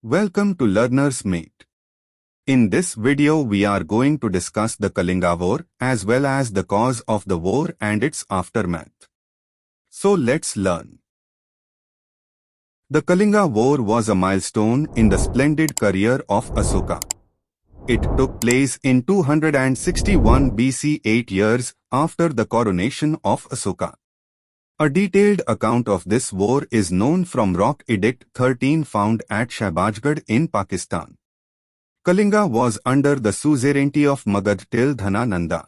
Welcome to Learnersmate. In this video we are going to discuss the Kalinga War as well as the cause of the war and its aftermath. So let's learn. The Kalinga War was a milestone in the splendid career of Asoka. It took place in 261 BC, 8 years after the coronation of Asoka. A detailed account of this war is known from Rock Edict 13 found at Shahbazgarh in Pakistan. Kalinga was under the suzerainty of Magad till Dhanananda.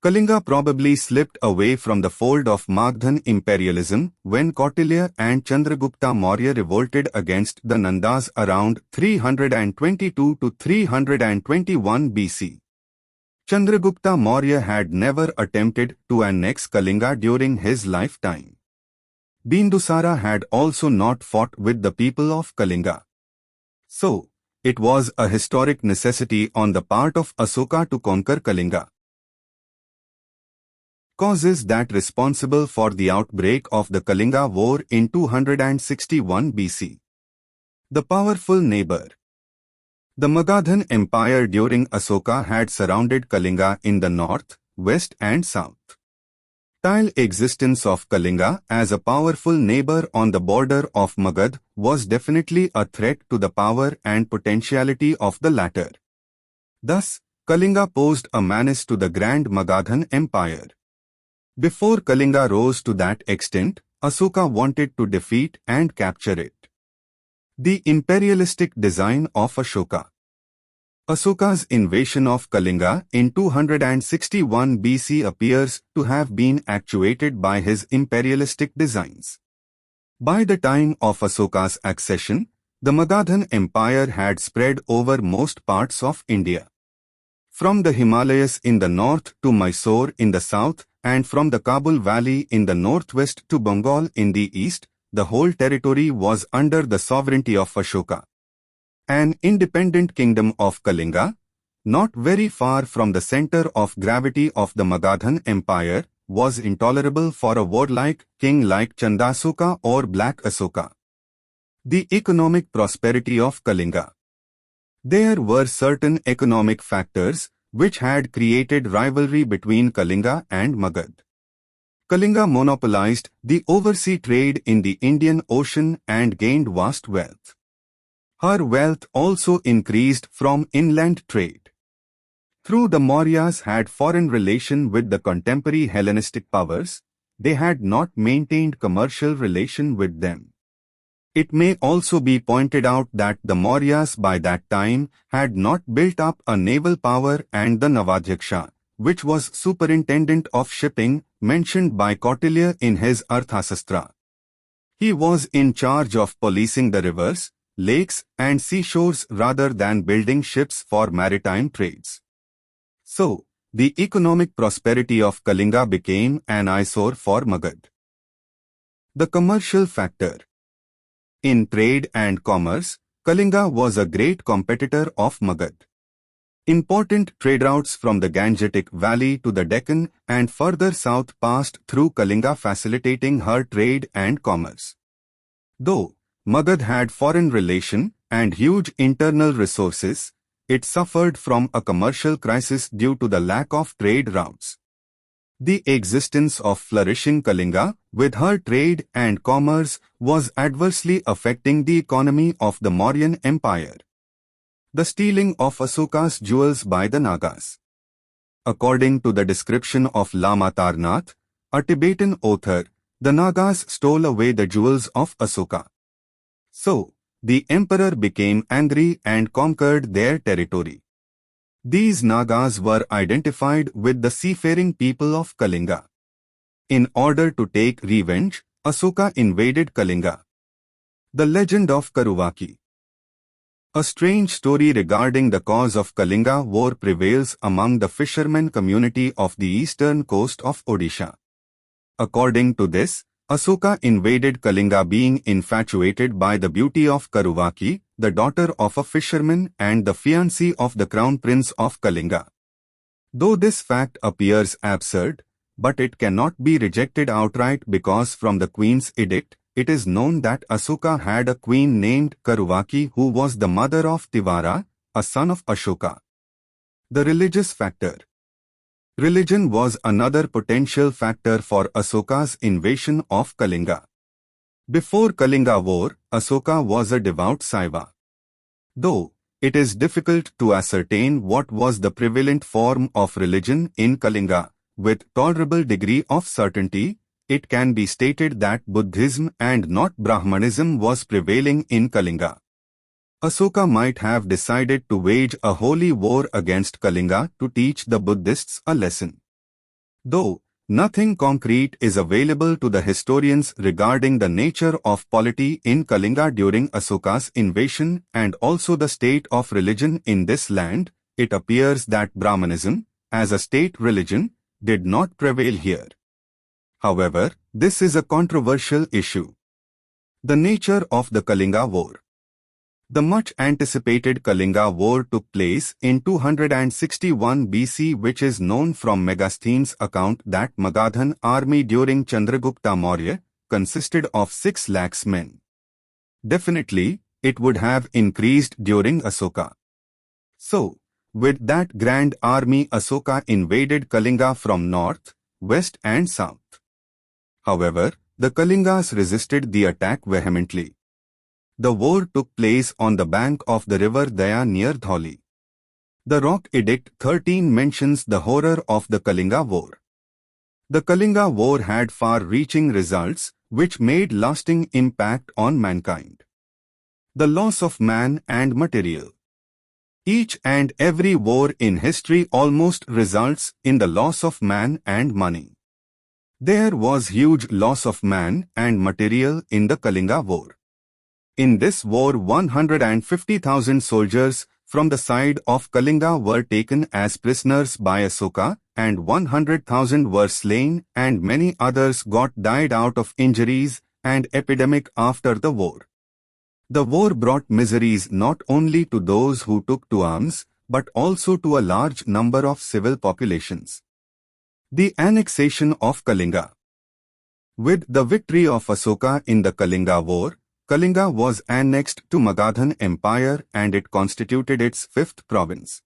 Kalinga probably slipped away from the fold of Magdhan imperialism when Kautilya and Chandragupta Maurya revolted against the Nandas around 322 to 321 BC. Chandragupta Maurya had never attempted to annex Kalinga during his lifetime. Bindusara had also not fought with the people of Kalinga. So, it was a historic necessity on the part of Asoka to conquer Kalinga. Causes that responsible for the outbreak of the Kalinga War in 261 BC. The powerful neighbour. The Magadhan Empire during Asoka had surrounded Kalinga in the north, west and south. The existence of Kalinga as a powerful neighbour on the border of Magad was definitely a threat to the power and potentiality of the latter. Thus, Kalinga posed a menace to the Grand Magadhan Empire. Before Kalinga rose to that extent, Asoka wanted to defeat and capture it. The imperialistic design of Ashoka. Asoka's invasion of Kalinga in 261 BC appears to have been actuated by his imperialistic designs. By the time of Asoka's accession, the Magadhan Empire had spread over most parts of India. From the Himalayas in the north to Mysore in the south and from the Kabul Valley in the northwest to Bengal in the east, the whole territory was under the sovereignty of Ashoka. An independent kingdom of Kalinga, not very far from the center of gravity of the Magadhan Empire, was intolerable for a warlike king like Chandasoka or Black Asoka. The economic prosperity of Kalinga. There were certain economic factors which had created rivalry between Kalinga and Magad. Kalinga monopolized the overseas trade in the Indian Ocean and gained vast wealth. Her wealth also increased from inland trade. Though the Mauryas had foreign relation with the contemporary Hellenistic powers, they had not maintained commercial relation with them. It may also be pointed out that the Mauryas by that time had not built up a naval power, and the Navadhyaksha, which was superintendent of shipping, mentioned by Kautilya in his Arthasastra. He was in charge of policing the rivers, lakes and seashores rather than building ships for maritime trades. So, the economic prosperity of Kalinga became an eyesore for Magad. The commercial factor. In trade and commerce, Kalinga was a great competitor of Magad. Important trade routes from the Gangetic Valley to the Deccan and further south passed through Kalinga, facilitating her trade and commerce. Though Magad had foreign relation and huge internal resources, it suffered from a commercial crisis due to the lack of trade routes. The existence of flourishing Kalinga with her trade and commerce was adversely affecting the economy of the Mauryan Empire. The stealing of Asoka's jewels by the Nagas. According to the description of Lama Tarnath, a Tibetan author, the Nagas stole away the jewels of Asoka. So, the emperor became angry and conquered their territory. These Nagas were identified with the seafaring people of Kalinga. In order to take revenge, Asoka invaded Kalinga. The legend of Karuvaki. A strange story regarding the cause of Kalinga war prevails among the fishermen community of the eastern coast of Odisha. According to this, Asoka invaded Kalinga being infatuated by the beauty of Karuvaki, the daughter of a fisherman and the fiancée of the crown prince of Kalinga. Though this fact appears absurd, but it cannot be rejected outright because from the queen's edict, it is known that Asoka had a queen named Karuvaki who was the mother of Tivara, a son of Ashoka. The religious factor. Religion was another potential factor for Asoka's invasion of Kalinga. Before Kalinga War, Asoka was a devout Saiva. Though it is difficult to ascertain what was the prevalent form of religion in Kalinga, with tolerable degree of certainty, it can be stated that Buddhism and not Brahmanism was prevailing in Kalinga. Asoka might have decided to wage a holy war against Kalinga to teach the Buddhists a lesson. Though nothing concrete is available to the historians regarding the nature of polity in Kalinga during Asoka's invasion and also the state of religion in this land, it appears that Brahmanism, as a state religion, did not prevail here. However, this is a controversial issue. The nature of the Kalinga War. The much-anticipated Kalinga War took place in 261 BC, which is known from Megasthenes' account that Magadhan army during Chandragupta Maurya consisted of 6 lakhs men. Definitely, it would have increased during Asoka. So, with that grand army, Asoka invaded Kalinga from north, west and south. However, the Kalingas resisted the attack vehemently. The war took place on the bank of the river Daya near Dhauli. The Rock Edict 13 mentions the horror of the Kalinga War. The Kalinga War had far-reaching results, which made lasting impact on mankind. The loss of man and material. Each and every war in history almost results in the loss of man and money. There was huge loss of man and material in the Kalinga War. In this war, 150,000 soldiers from the side of Kalinga were taken as prisoners by Asoka, and 100,000 were slain, and many others died out of injuries and epidemic after the war. The war brought miseries not only to those who took to arms, but also to a large number of civil populations. The annexation of Kalinga. With the victory of Asoka in the Kalinga War, Kalinga was annexed to Magadhan Empire and it constituted its 5th province.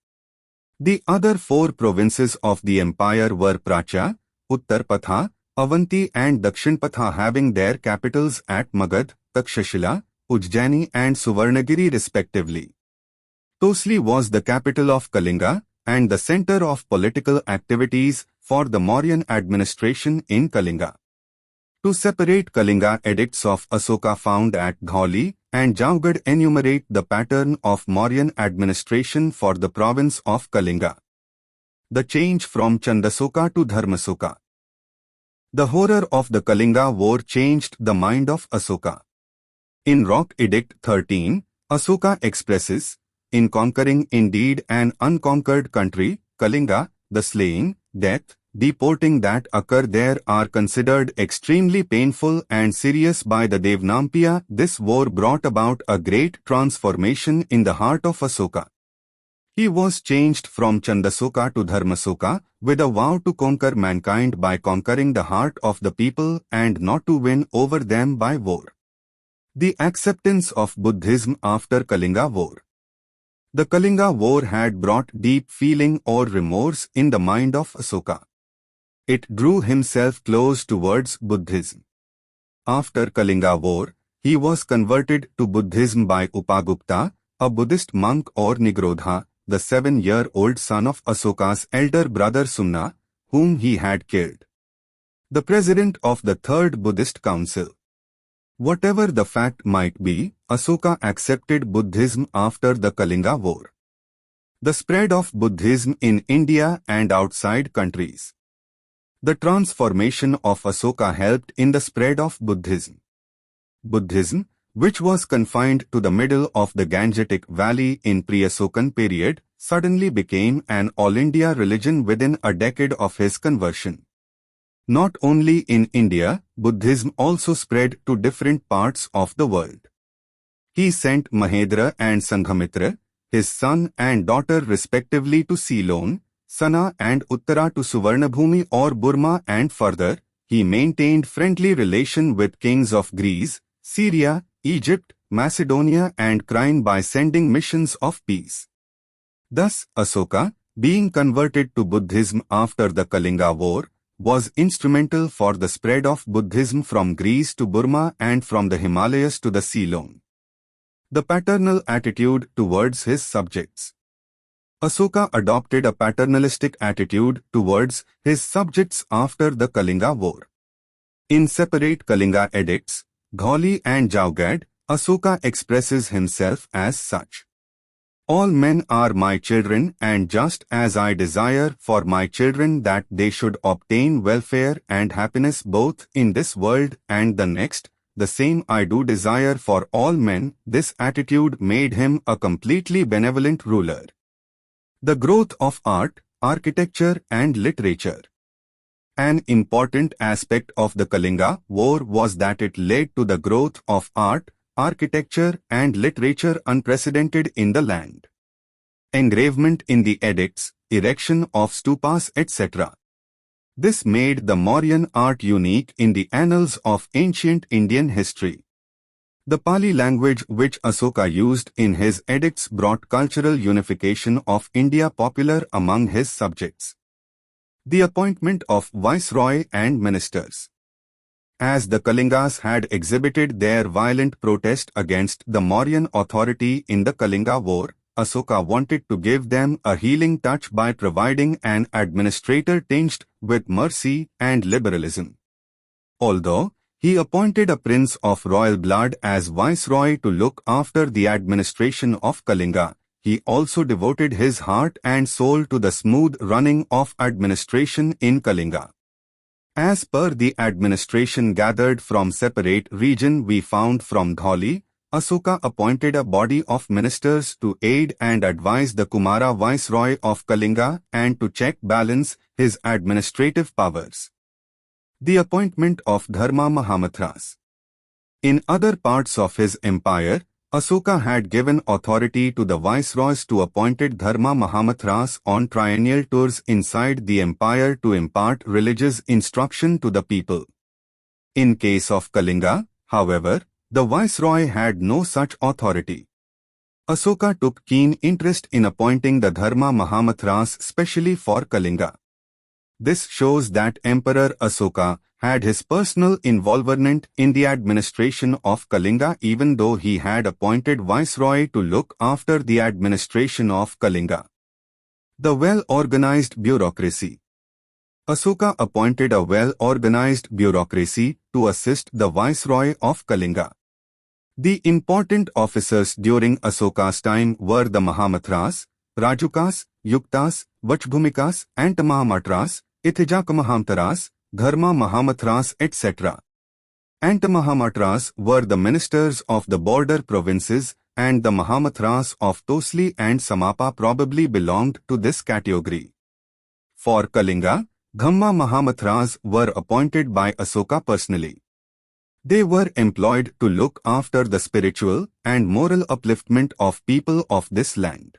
The other 4 provinces of the empire were Pracha, Uttarpatha, Avanti and Dakshinpatha, having their capitals at Magad, Takshashila, Ujjaini and Suvarnagiri respectively. Tosli was the capital of Kalinga and the center of political activities for the Mauryan administration in Kalinga. To separate Kalinga edicts of Asoka found at Dhauli and Jaugad enumerate the pattern of Mauryan administration for the province of Kalinga. The change from Chandasoka to Dharmasoka. The horror of the Kalinga War changed the mind of Asoka. In Rock Edict 13, Asoka expresses, in conquering indeed an unconquered country, Kalinga, the slaying, death, deporting that occur there are considered extremely painful and serious by the Devnampiya. This war brought about a great transformation in the heart of Asoka. He was changed from Chandasoka to Dharmasoka with a vow to conquer mankind by conquering the heart of the people and not to win over them by war. The acceptance of Buddhism after Kalinga War. The Kalinga War had brought deep feeling or remorse in the mind of Asoka. It drew himself close towards Buddhism. After Kalinga War, he was converted to Buddhism by Upagupta, a Buddhist monk, or Nigrodha, the 7-year-old son of Asoka's elder brother Sumna, whom he had killed. The president of the Third Buddhist Council. Whatever the fact might be, Asoka accepted Buddhism after the Kalinga War. The spread of Buddhism in India and outside countries. The transformation of Asoka helped in the spread of Buddhism. Buddhism, which was confined to the middle of the Gangetic Valley in pre-Asokan period, suddenly became an all-India religion within a decade of his conversion. Not only in India, Buddhism also spread to different parts of the world. He sent Mahedra and Sanghamitra, his son and daughter respectively, to Ceylon, Sana and Uttara to Suvarnabhumi or Burma, and further, he maintained friendly relation with kings of Greece, Syria, Egypt, Macedonia and Crine by sending missions of peace. Thus, Asoka, being converted to Buddhism after the Kalinga War, was instrumental for the spread of Buddhism from Greece to Burma and from the Himalayas to the Ceylon. The paternal attitude towards his subjects. Asoka adopted a paternalistic attitude towards his subjects after the Kalinga War. In separate Kalinga edicts, Dholi and Jaugad, Asoka expresses himself as such. All men are my children, and just as I desire for my children that they should obtain welfare and happiness both in this world and the next, the same I do desire for all men. This attitude made him a completely benevolent ruler. The growth of art, architecture and literature. An important aspect of the Kalinga War was that it led to the growth of art, architecture and literature unprecedented in the land. Engravement in the edicts, erection of stupas etc. This made the Mauryan art unique in the annals of ancient Indian history. The Pali language which Asoka used in his edicts brought cultural unification of India popular among his subjects. The appointment of Viceroy and Ministers. As the Kalingas had exhibited their violent protest against the Mauryan authority in the Kalinga War, Asoka wanted to give them a healing touch by providing an administrator tinged with mercy and liberalism. Although he appointed a prince of royal blood as viceroy to look after the administration of Kalinga, he also devoted his heart and soul to the smooth running of administration in Kalinga. As per the administration gathered from separate region we found from Dholi, Asoka appointed a body of ministers to aid and advise the Kumara viceroy of Kalinga and to check balance his administrative powers. The appointment of Dharma Mahamatras. In other parts of his empire, Asoka had given authority to the viceroys to appointed Dharma Mahamatras on triennial tours inside the empire to impart religious instruction to the people. In case of Kalinga, however, the viceroy had no such authority. Asoka took keen interest in appointing the Dharma Mahamatras specially for Kalinga. This shows that Emperor Asoka had his personal involvement in the administration of Kalinga even though he had appointed viceroy to look after the administration of Kalinga. The well-organized bureaucracy. Asoka appointed a well-organized bureaucracy to assist the viceroy of Kalinga. The important officers during Asoka's time were the Mahamatras, Rajukas, Yuktas, Vachbhumikas, Antamahamatras, Ithijakahamataras, Dharma Mahamatras etc. Antamahamatras were the ministers of the border provinces and the Mahamatras of Tosli and Samapa probably belonged to this category. For Kalinga, Dhamma Mahamatras were appointed by Asoka personally. They were employed to look after the spiritual and moral upliftment of people of this land.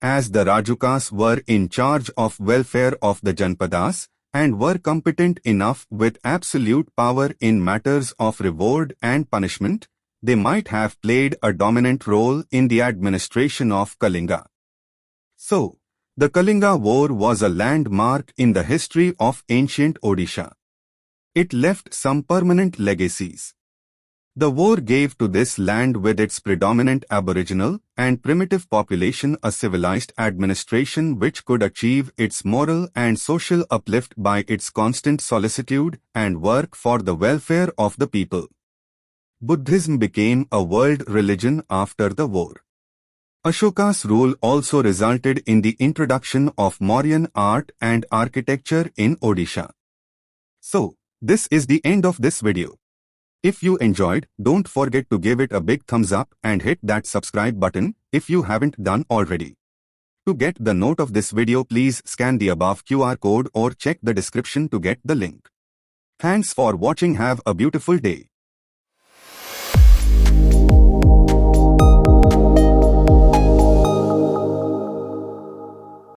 As the Rajukas were in charge of welfare of the Janpadas and were competent enough with absolute power in matters of reward and punishment, they might have played a dominant role in the administration of Kalinga. So, the Kalinga War was a landmark in the history of ancient Odisha. It left some permanent legacies. The war gave to this land with its predominant aboriginal and primitive population a civilized administration which could achieve its moral and social uplift by its constant solicitude and work for the welfare of the people. Buddhism became a world religion after the war. Ashoka's rule also resulted in the introduction of Mauryan art and architecture in Odisha. So, this is the end of this video. If you enjoyed, don't forget to give it a big thumbs up and hit that subscribe button if you haven't done already. To get the note of this video, please scan the above QR code or check the description to get the link. Thanks for watching. Have a beautiful day.